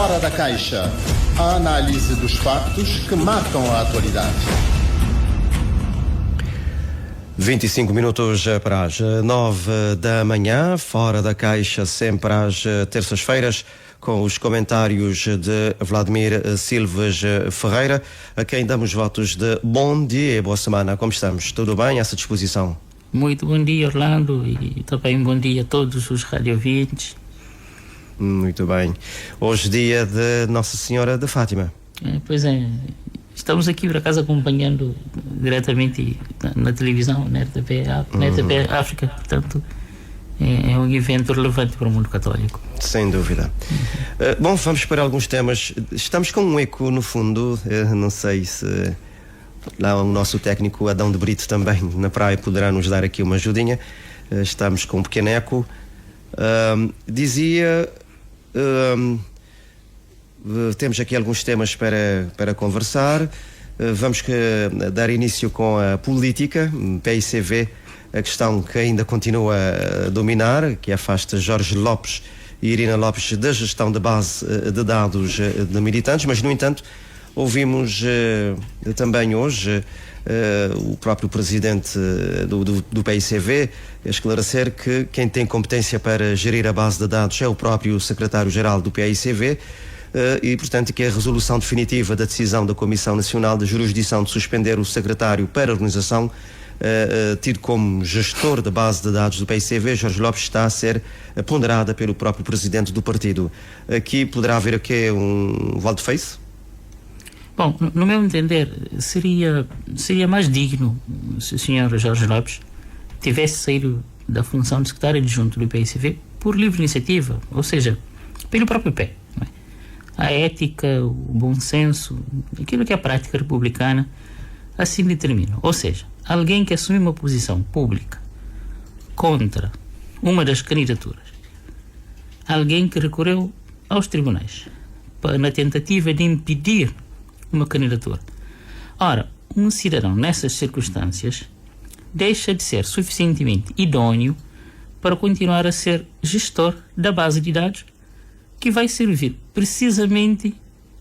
Fora da Caixa. A análise dos factos que marcam a atualidade. 25 minutos para as 9 da manhã, Fora da Caixa, sempre às terças-feiras, com os comentários de Vladimir Silves Ferreira, a quem damos votos de bom dia e boa semana. Como estamos? Tudo bem? Essa disposição? Muito bom dia, Orlando, e também bom dia a todos os radiovintes. Muito bem. Hoje, dia de Nossa Senhora de Fátima. Pois é, estamos aqui por acaso acompanhando diretamente na televisão, na RTP África, portanto é um evento relevante para o mundo católico. Sem dúvida. Bom, vamos para alguns temas. Estamos com um eco no fundo, não sei se lá o nosso técnico Adão de Brito também na praia poderá nos dar aqui uma ajudinha. Estamos com um pequeno eco. Temos aqui alguns temas para conversar. Vamos dar início com a política, PICV, a questão que ainda continua a dominar, que afasta Jorge Lopes e Irina Lopes da gestão de base de dados de militantes, mas, no entanto, ouvimos também hoje o próprio presidente do PICV esclarecer que quem tem competência para gerir a base de dados é o próprio secretário-geral do PICV e, portanto, que a resolução definitiva da decisão da Comissão Nacional de Jurisdição de suspender o secretário para a organização, tido como gestor da base de dados do PICV, Jorge Lopes, está a ser ponderada pelo próprio presidente do partido. Aqui poderá haver um volte-face? Bom, no meu entender, seria mais digno se o senhor Jorge Lopes tivesse saído da função de secretário adjunto do PICV por livre iniciativa, ou seja, pelo próprio pé. Não é? A ética, o bom senso, aquilo que é a prática republicana assim determina. Ou seja, alguém que assume uma posição pública contra uma das candidaturas, alguém que recorreu aos tribunais na tentativa de impedir uma candidatura. Ora, um cidadão nessas circunstâncias deixa de ser suficientemente idôneo para continuar a ser gestor da base de dados que vai servir precisamente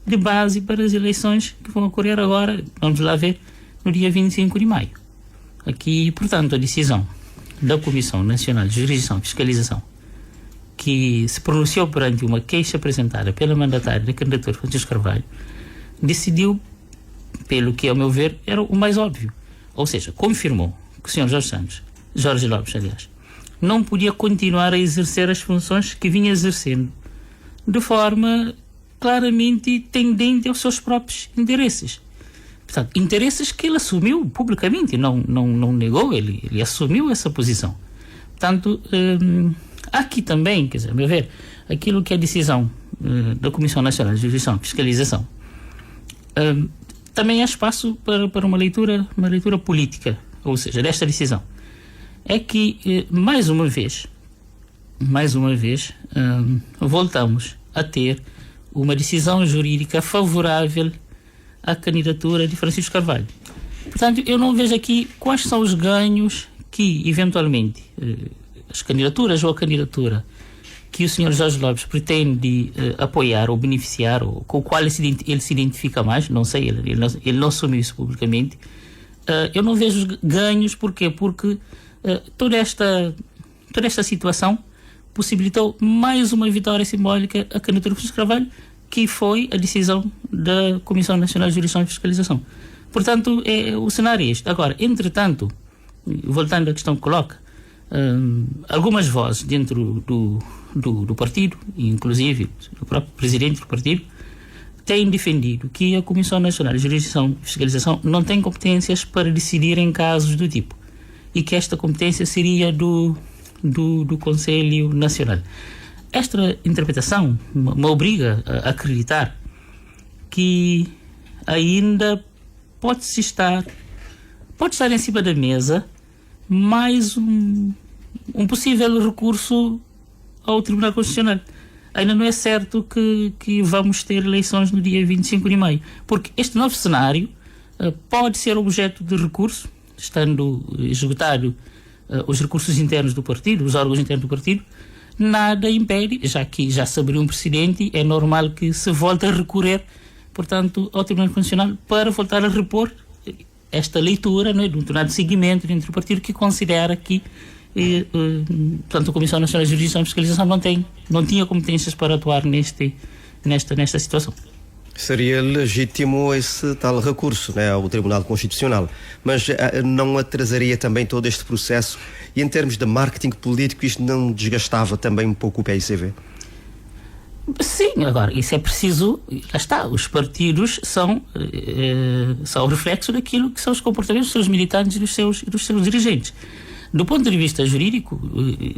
de base para as eleições que vão ocorrer agora, vamos lá ver, no dia 25 de maio. Aqui, portanto, a decisão da Comissão Nacional de Jurisdição e Fiscalização, que se pronunciou perante uma queixa apresentada pela mandatária da candidatura Francisco Carvalho, decidiu, pelo que, ao meu ver, era o mais óbvio. Ou seja, confirmou que o Sr. Jorge Lopes, aliás, não podia continuar a exercer as funções que vinha exercendo de forma claramente tendente aos seus próprios interesses. Portanto, interesses que ele assumiu publicamente, não negou, ele assumiu essa posição. Portanto, aqui também, quer dizer, a meu ver, aquilo que é a decisão da Comissão Nacional de Jurisdição e Fiscalização, também há espaço para uma leitura política, ou seja, desta decisão. É que, mais uma vez, voltamos a ter uma decisão jurídica favorável à candidatura de Francisco Carvalho. Portanto, eu não vejo aqui quais são os ganhos que, eventualmente, as candidaturas ou a candidatura que o Sr. Jorge Lopes pretende apoiar ou beneficiar, ou com o qual ele se identifica mais, não sei, ele não assumiu isso publicamente. Eu não vejo ganhos, porquê? Porque toda esta situação possibilitou mais uma vitória simbólica à candidatura de Francisco Carvalho, que foi a decisão da Comissão Nacional de Jurisdição e Fiscalização. Portanto, o cenário é este. Agora, entretanto, voltando à questão que coloca, algumas vozes dentro do partido, inclusive o próprio presidente do partido, têm defendido que a Comissão Nacional de Jurisdição e Fiscalização não tem competências para decidir em casos do tipo, e que esta competência seria do Conselho Nacional. Esta interpretação me obriga a acreditar que ainda pode estar em cima da mesa mais um possível recurso ao Tribunal Constitucional. Ainda não é certo que vamos ter eleições no dia 25 de maio, porque este novo cenário pode ser objeto de recurso, estando esgotado os recursos internos do partido, os órgãos internos do partido, nada impede, já que já se abriu um precedente, é normal que se volte a recorrer, portanto, ao Tribunal Constitucional para voltar a repor esta leitura, não é, de um determinado seguimento dentro do partido que considera que portanto, a Comissão Nacional de Justiça e Fiscalização não tinha competências para atuar nesta situação. Seria legítimo esse tal recurso, né, ao Tribunal Constitucional, mas não atrasaria também todo este processo? E em termos de marketing político, isto não desgastava também um pouco o PICV? Sim, agora, isso é preciso, lá está, os partidos são o reflexo daquilo que são os comportamentos dos seus militantes e dos seus dirigentes. Do ponto de vista jurídico,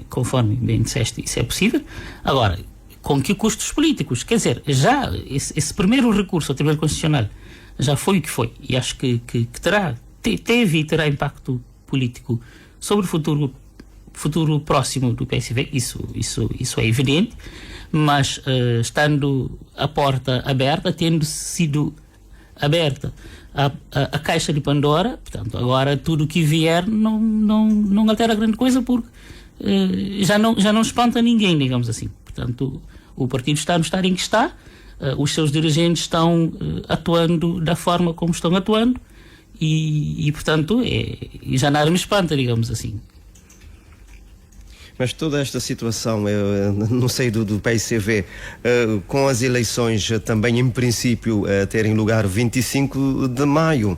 conforme bem disseste, isso é possível. Agora, com que custos políticos? Quer dizer, já esse primeiro recurso ao Tribunal Constitucional já foi o que foi, e acho que teve e terá impacto político sobre o futuro próximo do PSV, isso é evidente, mas estando a porta aberta, tendo sido aberta a caixa de Pandora, portanto, agora tudo o que vier não altera grande coisa, porque já não espanta ninguém, digamos assim. Portanto, o partido está no estado em que está, os seus dirigentes estão atuando da forma como estão atuando e portanto, já nada me espanta, digamos assim. Mas toda esta situação, no seio do PICV, com as eleições também em princípio terem lugar 25 de maio,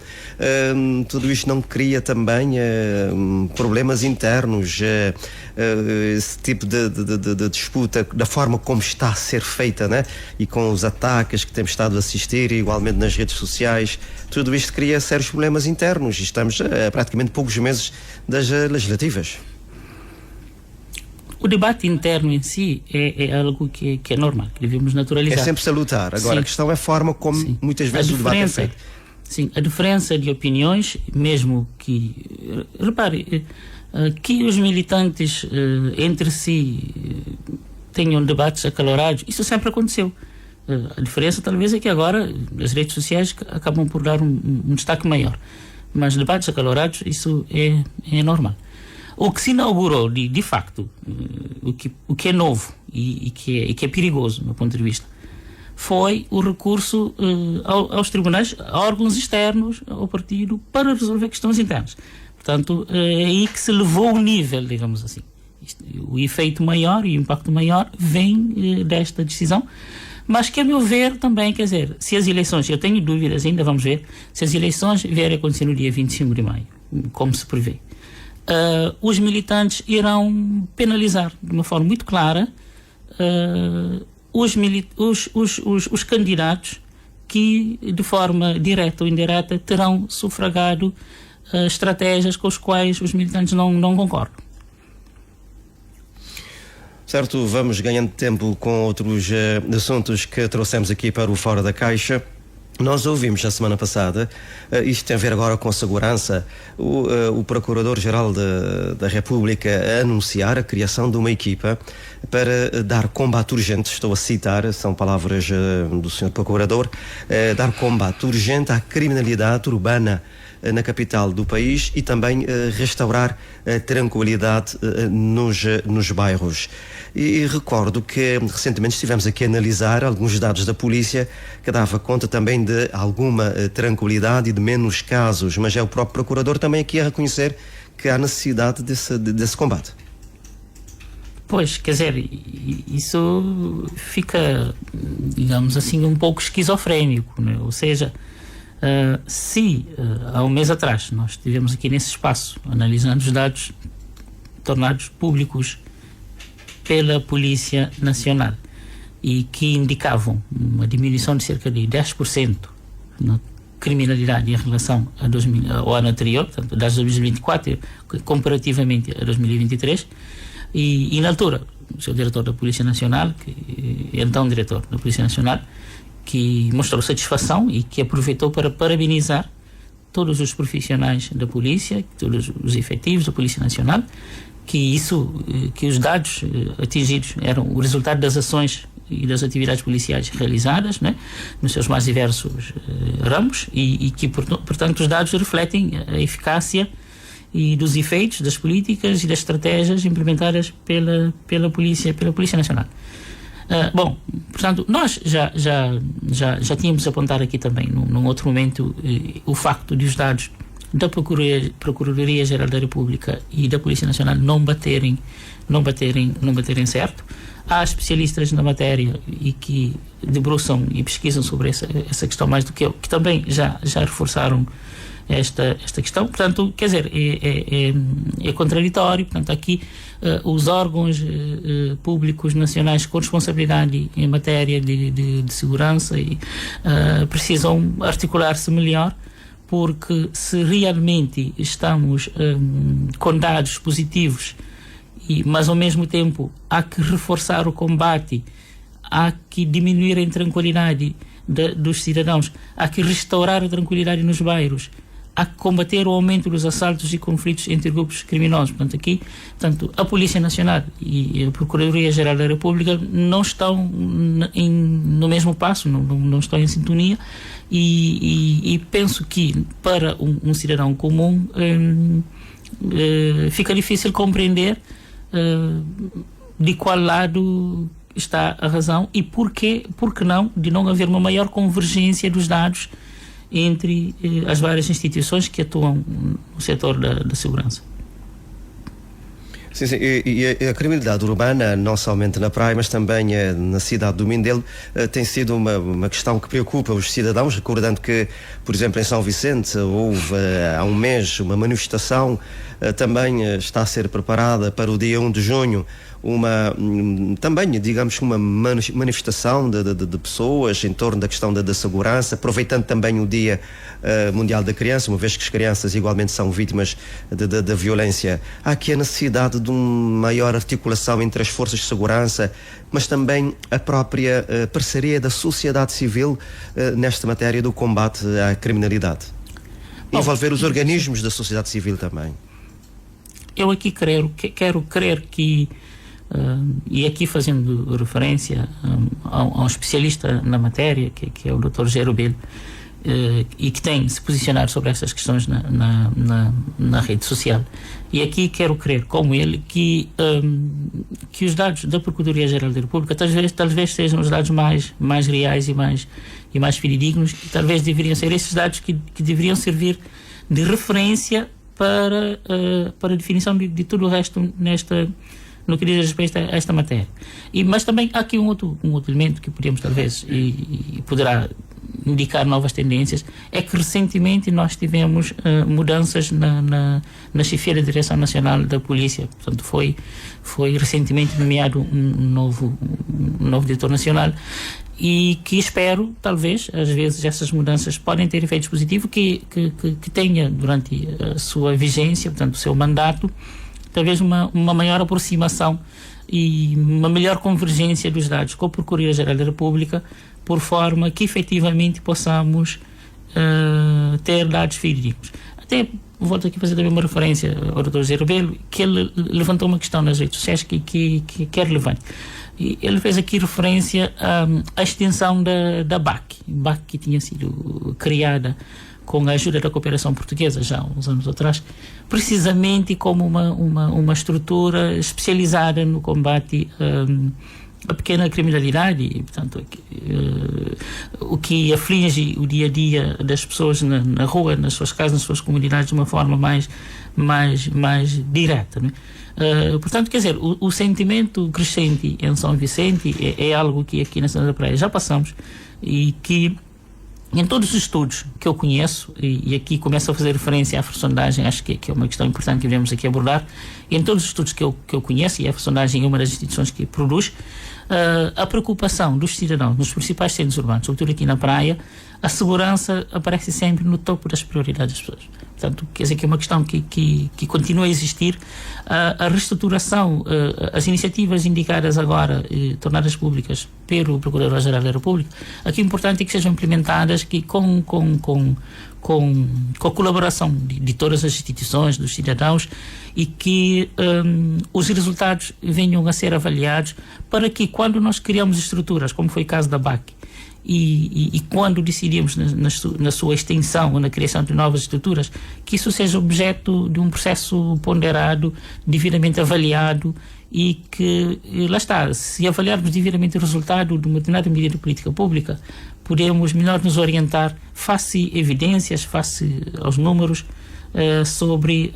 tudo isto não cria também problemas internos, esse tipo de disputa, da forma como está a ser feita, né? E com os ataques que temos estado a assistir, igualmente nas redes sociais, tudo isto cria sérios problemas internos e estamos a praticamente poucos meses das legislativas. O debate interno em si é algo que é normal, que devemos naturalizar. É sempre salutar. Agora, sim, a questão é a forma como sim, muitas vezes o debate é feito. Sim, a diferença de opiniões, mesmo que... Repare, que os militantes entre si tenham debates acalorados, isso sempre aconteceu. A diferença talvez é que agora as redes sociais acabam por dar um destaque maior. Mas debates acalorados, isso é normal. O que se inaugurou, de facto, o que é novo e que é perigoso, do meu ponto de vista, foi o recurso aos tribunais, a órgãos externos ao partido, para resolver questões internas. Portanto, é aí que se levou o nível, digamos assim. O efeito maior e o impacto maior vem desta decisão, mas que, a meu ver, também, quer dizer, se as eleições, eu tenho dúvidas ainda, vamos ver, se as eleições vierem a acontecer no dia 25 de maio, como se prevê, os militantes irão penalizar de uma forma muito clara os candidatos que, de forma direta ou indireta, terão sufragado estratégias com as quais os militantes não concordam. Certo, vamos ganhando tempo com outros assuntos que trouxemos aqui para o Fora da Caixa. Nós ouvimos a semana passada, isto tem a ver agora com a segurança, o Procurador-Geral da República a anunciar a criação de uma equipa para dar combate urgente, estou a citar, são palavras do Sr. Procurador, dar combate urgente à criminalidade urbana na capital do país e também restaurar a tranquilidade nos bairros. E recordo que recentemente estivemos aqui a analisar alguns dados da polícia que dava conta também de alguma tranquilidade e de menos casos, mas é o próprio Procurador também aqui a reconhecer que há necessidade desse combate. Pois, quer dizer, isso fica, digamos assim, um pouco esquizofrénico, né? Ou seja, se há um mês atrás nós estivemos aqui nesse espaço analisando os dados tornados públicos pela Polícia Nacional e que indicavam uma diminuição de cerca de 10% na criminalidade em relação ao ano anterior, portanto, das 2024 comparativamente a 2023, e na altura o seu diretor da Polícia Nacional, então diretor da Polícia Nacional, que mostrou satisfação e que aproveitou para parabenizar todos os profissionais da polícia, todos os efetivos da Polícia Nacional, que os dados atingidos eram o resultado das ações e das atividades policiais realizadas, né, nos seus mais diversos ramos, e que, portanto, os dados refletem a eficácia e dos efeitos das políticas e das estratégias implementadas pela Polícia Nacional. Bom, portanto, nós já tínhamos apontado aqui também, num outro momento, o facto de os dados da Procuradoria-Geral da República e da Polícia Nacional não baterem certo. Há especialistas na matéria e que debruçam e pesquisam sobre essa questão mais do que eu, que também já reforçaram esta questão. Portanto, quer dizer, é contraditório. Portanto, aqui os órgãos públicos nacionais com responsabilidade em matéria de segurança precisam articular-se melhor, porque se realmente estamos com dados positivos, mas ao mesmo tempo há que reforçar o combate, há que diminuir a intranquilidade dos cidadãos, há que restaurar a tranquilidade nos bairros, há que combater o aumento dos assaltos e conflitos entre grupos criminosos. Portanto, a Polícia Nacional e a Procuradoria-Geral da República não estão no mesmo passo, não estão em sintonia, e penso que para um cidadão comum fica difícil compreender de qual lado está a razão e por que não, de não haver uma maior convergência dos dados entre as várias instituições que atuam no setor da segurança. Sim, e a criminalidade urbana, não somente na praia, mas também na cidade do Mindelo, tem sido uma questão que preocupa os cidadãos, recordando que, por exemplo, em São Vicente houve há um mês uma manifestação, também está a ser preparada para o dia 1 de junho, também, digamos, uma manifestação de pessoas em torno da questão da segurança, aproveitando também o Dia Mundial da Criança, uma vez que as crianças igualmente são vítimas da violência. Há aqui a necessidade de uma maior articulação entre as forças de segurança, mas também a própria parceria da sociedade civil nesta matéria do combate à criminalidade. Envolver os organismos da sociedade civil também. Eu aqui quero crer que e aqui fazendo referência a um especialista na matéria, que é o Dr. Gerubel, e que tem se posicionado sobre estas questões na rede social. E aqui quero crer, como ele, que os dados da Procuradoria-Geral da República talvez sejam os dados mais reais e mais fidedignos, e talvez deveriam ser esses dados que deveriam servir de referência para a definição de tudo o resto no que diz respeito a esta matéria. Mas também há aqui um outro elemento que podemos talvez e poderá indicar novas tendências, é que recentemente nós tivemos mudanças na chefia da Direção Nacional da Polícia. Portanto, foi recentemente nomeado um novo diretor nacional, e que espero, talvez, às vezes essas mudanças podem ter efeitos positivos, que tenha durante a sua vigência, portanto o seu mandato, talvez uma maior aproximação e uma melhor convergência dos dados com a Procuradoria-Geral da República, por forma que efetivamente possamos ter dados fidedignos. Até volto aqui a fazer também uma referência ao Dr. José Rebelo, que ele levantou uma questão nas redes sociais que é relevante. E ele fez aqui referência à extensão da BAC, que tinha sido criada com a ajuda da cooperação portuguesa já há uns anos atrás, precisamente como uma estrutura especializada no combate a pequena criminalidade, e, portanto, o que aflige o dia a dia das pessoas na rua, nas suas casas, nas suas comunidades, de uma forma mais direta, né? Portanto, quer dizer, o sentimento crescente em São Vicente é algo que aqui na Cidade da Praia já passamos, e que em todos os estudos que eu conheço, e aqui começo a fazer referência à sondagem, acho que é uma questão importante que devemos aqui abordar, em todos os estudos que eu conheço, e a sondagem é uma das instituições que produz, a preocupação dos cidadãos nos principais centros urbanos, sobretudo aqui na praia, a segurança aparece sempre no topo das prioridades das pessoas. Portanto, quer dizer que é uma questão que continua a existir. A reestruturação, as iniciativas indicadas agora, tornadas públicas pelo Procurador-Geral da República, aqui o importante é que sejam implementadas com a colaboração de todas as instituições, dos cidadãos, e que os resultados venham a ser avaliados, para que, quando nós criamos estruturas, como foi o caso da BAC, e quando decidimos na sua extensão ou na criação de novas estruturas, que isso seja objeto de um processo ponderado, devidamente avaliado, e que, lá está, se avaliarmos devidamente o resultado de uma determinada medida política pública, podemos melhor nos orientar face evidências, face aos números, sobre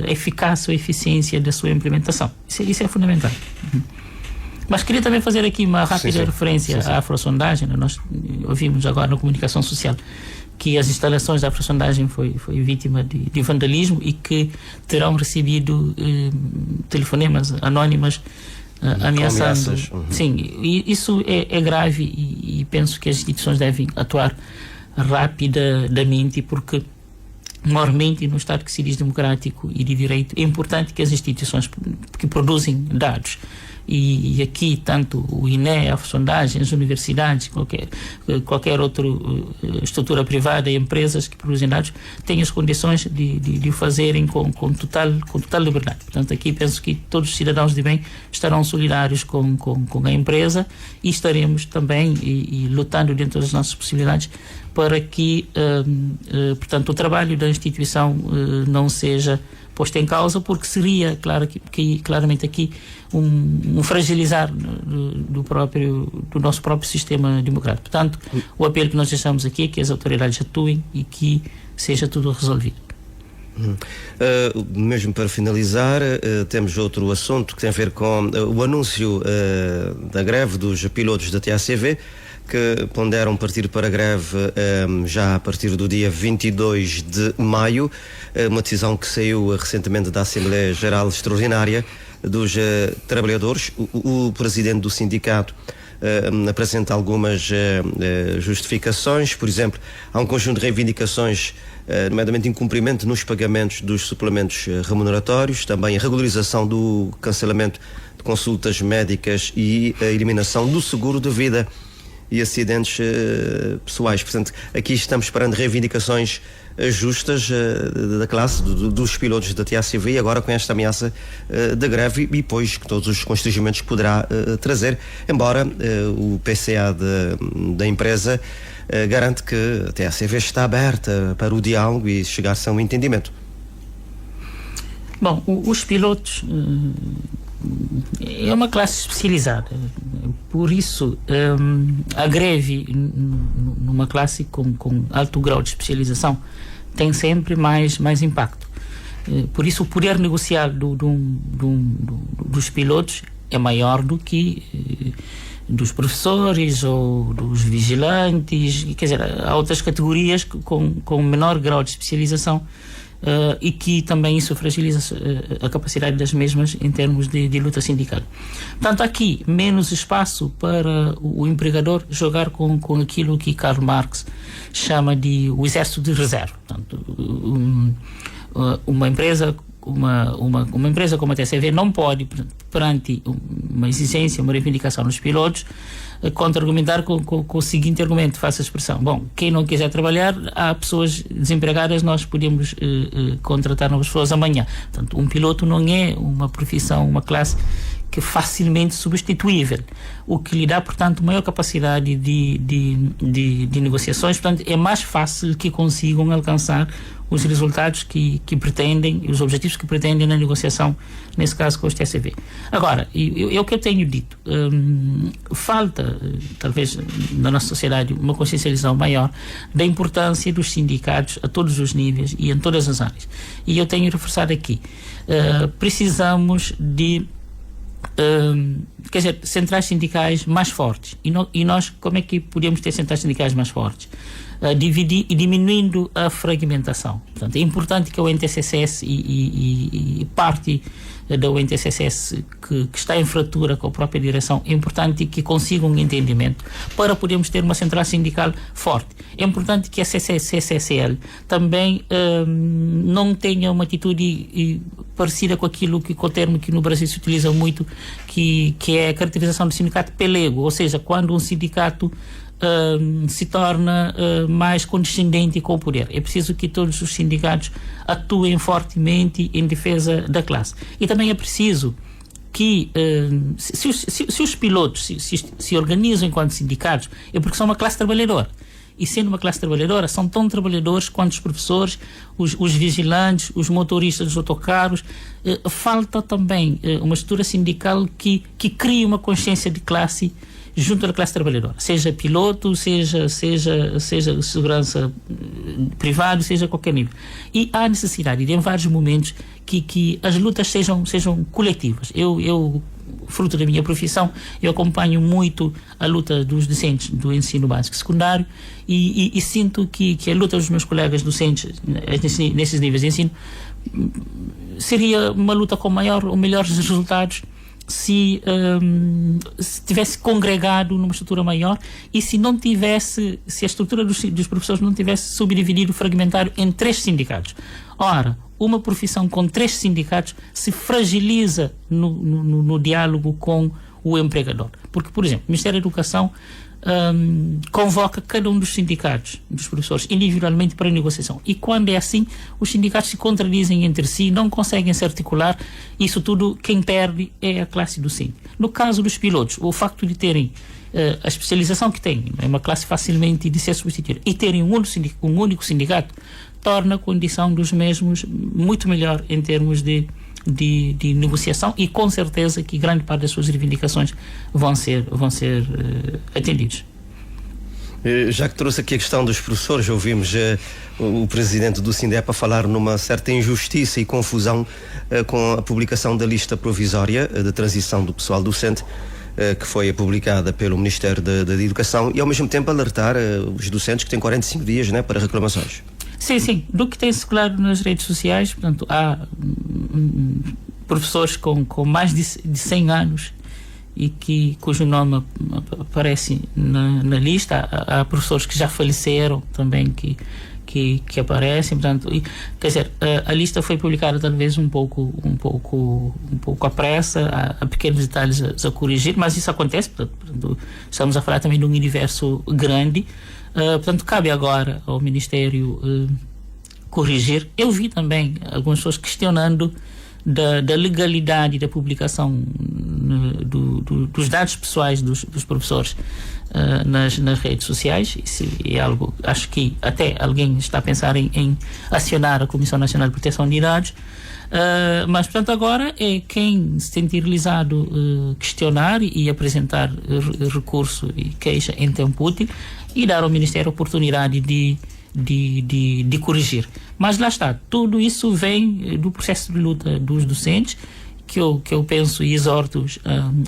a eficácia ou eficiência da sua implementação. Isso é fundamental. Mas queria também fazer aqui uma rápida referência à afrosondagem. Nós ouvimos agora na comunicação social que as instalações da afrosondagem foi vítima de vandalismo e que terão recebido telefonemas anónimas ameaçando. Sim, e isso é grave e penso que as instituições devem atuar rapidamente, porque normalmente no Estado que se diz democrático e de direito é importante que as instituições que produzem dados, e aqui tanto o INE, a sondagem, as universidades, qualquer outra estrutura privada e empresas que produzem dados tenham as condições de o fazerem com total liberdade. Portanto, aqui penso que todos os cidadãos de bem estarão solidários com a empresa e estaremos também e lutando dentro das nossas possibilidades para que, portanto, o trabalho da instituição não seja posto em causa, porque seria claramente aqui um fragilizar do nosso próprio sistema democrático. Portanto, o apelo que nós deixamos aqui é que as autoridades atuem e que seja tudo resolvido. Mesmo para finalizar, temos outro assunto que tem a ver com o anúncio da greve dos pilotos da TACV, que ponderam partir para a greve já a partir do dia 22 de maio, uma decisão que saiu recentemente da Assembleia Geral Extraordinária dos Trabalhadores. O presidente do sindicato apresenta algumas justificações. Por exemplo, há um conjunto de reivindicações, nomeadamente incumprimento nos pagamentos dos suplementos remuneratórios, também a regularização do cancelamento de consultas médicas e a eliminação do seguro de vida e acidentes pessoais. Portanto, aqui estamos perante reivindicações justas da classe, dos pilotos da TACV, e agora com esta ameaça de greve e depois todos os constrangimentos que poderá trazer, embora o PCA da empresa garante que a TACV está aberta para o diálogo e chegar-se a um entendimento. Bom, os pilotos é uma classe especializada, por isso a greve numa classe com alto grau de especialização tem sempre mais impacto. Por isso o poder negocial dos pilotos é maior do que dos professores ou dos vigilantes, quer dizer, há outras categorias com menor grau de especialização. E que também isso fragiliza a capacidade das mesmas em termos de luta sindical. Portanto, aqui menos espaço para o empregador jogar com aquilo que Karl Marx chama de o exército de reserva. Portanto, uma empresa como a TACV não pode, perante uma exigência, uma reivindicação dos pilotos, contra-argumentar com o seguinte argumento, faço a expressão: bom, quem não quiser trabalhar, há pessoas desempregadas, nós podemos contratar novas pessoas amanhã. Portanto, um piloto não é uma profissão, uma classe que é facilmente substituível, o que lhe dá, portanto, maior capacidade de negociações. Portanto, é mais fácil que consigam alcançar os resultados que pretendem, os objetivos que pretendem na negociação, nesse caso com os TACV. Agora, é o que eu tenho dito, falta, talvez, na nossa sociedade, uma consciencialização maior da importância dos sindicatos a todos os níveis e em todas as áreas. E eu tenho reforçado aqui, precisamos de quer dizer, centrais sindicais mais fortes. E nós, como é que podemos ter centrais sindicais mais fortes? Dividir e diminuindo a fragmentação. Portanto, é importante que o NTCCS e parte da UNTCCS que está em fratura com a própria direção, é importante que consigam um entendimento para podermos ter uma central sindical forte. É importante que a CCCL também não tenha uma atitude parecida com aquilo com o termo que no Brasil se utiliza muito, que é a caracterização do sindicato pelego, ou seja, quando um sindicato se torna mais condescendente com o poder. É preciso que todos os sindicatos atuem fortemente em defesa da classe. E também é preciso que se os pilotos se organizam enquanto sindicatos, é porque são uma classe trabalhadora. E sendo uma classe trabalhadora, são tão trabalhadores quanto os professores, os vigilantes, os motoristas dos autocarros. Falta também uma estrutura sindical que crie uma consciência de classe junto da classe trabalhadora, seja piloto, seja segurança privado, seja qualquer nível. E há necessidade de, em vários momentos, que as lutas sejam coletivas. Eu, fruto da minha profissão, eu acompanho muito a luta dos docentes do ensino básico e secundário e sinto que a luta dos meus colegas docentes nesses níveis de ensino seria uma luta com maior ou melhores resultados se tivesse congregado numa estrutura maior e se a estrutura dos professores não tivesse subdividido, fragmentário em 3 sindicatos. Ora, uma profissão com 3 sindicatos se fragiliza no diálogo com o empregador. Porque, por exemplo, o Ministério da Educação convoca cada um dos sindicatos dos professores individualmente para a negociação. E quando é assim, os sindicatos se contradizem entre si, não conseguem se articular. Isso tudo, quem perde é a classe docente. No caso dos pilotos, o facto de terem a especialização que têm, é uma classe facilmente de ser substituída, e terem um único sindicato, torna a condição dos mesmos muito melhor em termos de negociação, e com certeza que grande parte das suas reivindicações vão ser atendidos. Já que trouxe aqui a questão dos professores, ouvimos o presidente do SINDEP a falar numa certa injustiça e confusão com a publicação da lista provisória de transição do pessoal docente, que foi publicada pelo Ministério da Educação, e ao mesmo tempo alertar os docentes que têm 45 dias, né, para reclamações. Sim. Do que tem circulado nas redes sociais, portanto, há professores com mais de 100 anos e cujo nome aparece na lista. Há professores que já faleceram também que aparecem, portanto, quer dizer, a lista foi publicada talvez um pouco à pressa, há pequenos detalhes a corrigir, mas isso acontece, portanto, estamos a falar também de um universo grande. Portanto, cabe agora ao Ministério corrigir. Eu vi também algumas pessoas questionando da legalidade da publicação dos dados pessoais dos professores nas redes sociais. Isso é algo, acho que até alguém está a pensar em acionar a Comissão Nacional de Proteção de Dados. Mas, portanto, agora é quem se sentir realizado questionar e apresentar recurso e queixa em tempo útil e dar ao Ministério a oportunidade de corrigir. Mas lá está, tudo isso vem do processo de luta dos docentes, que eu penso e exorto-os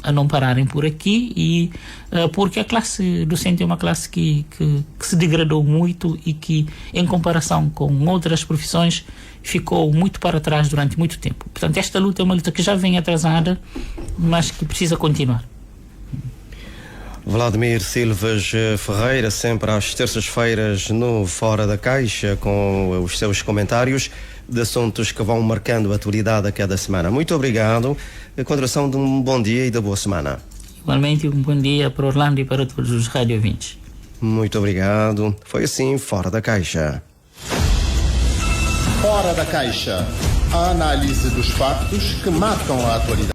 a não pararem por aqui, e porque a classe docente é uma classe que se degradou muito e que, em comparação com outras profissões, ficou muito para trás durante muito tempo. Portanto, esta luta é uma luta que já vem atrasada, mas que precisa continuar. Vladimir Silvas Ferreira, sempre às terças-feiras no Fora da Caixa, com os seus comentários de assuntos que vão marcando a atualidade a cada semana. Muito obrigado. A continuação de um bom dia e de boa semana. Igualmente, um bom dia para Orlando e para todos os rádio ouvintes. Muito obrigado. Foi assim, Fora da Caixa. Fora da Caixa. A análise dos factos que marcam a atualidade.